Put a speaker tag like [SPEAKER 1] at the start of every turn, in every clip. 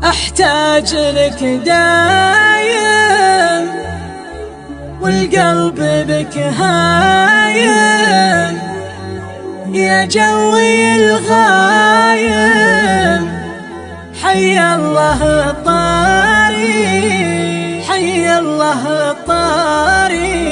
[SPEAKER 1] أحتاج لك دايم والقلب بك هايم، يا جوي الغايم حي الله الطاري، حي الله الطاري.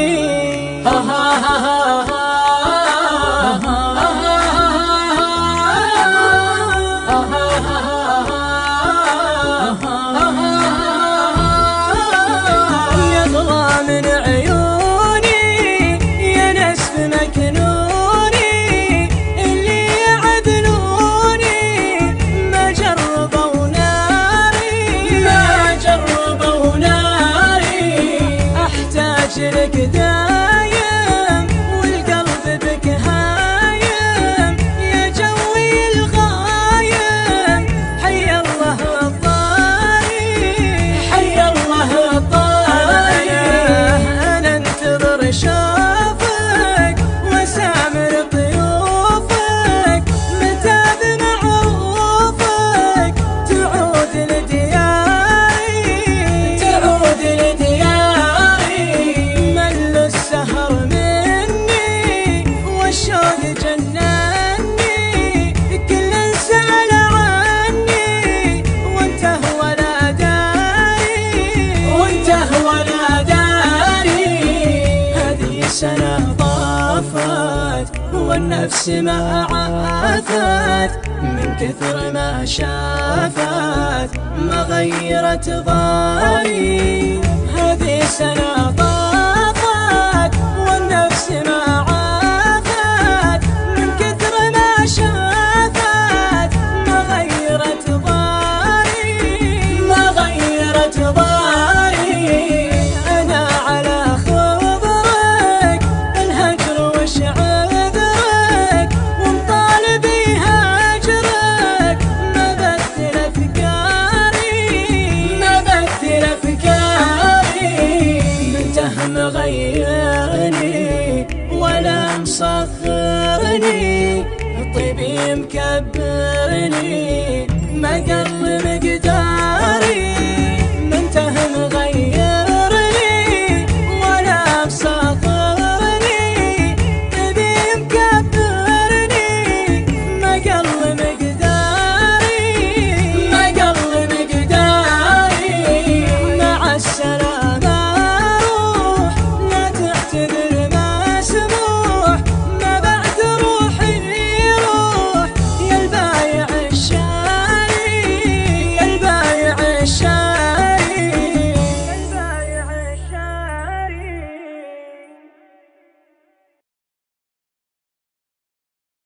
[SPEAKER 1] لك دايم والقلب بك هايم، يا جوي الغايم حي الله الطاري، حي الله الطاري. أنا انتظر شوفك وسامر ضيوفك، متى بمعروفك تعود لدياري، تعود لدياري. سنة طافت والنفس ما عافت، من كثر ما شافت ما غيرت ضاري. هذه سنة طافت والنفس ما عافت، من كثر ما شافت ما غيرت ضاري، ما غيرت ضاري. أنا على مغيرني ولا مصغرني، طيبي مكبرني ما قل مقدار.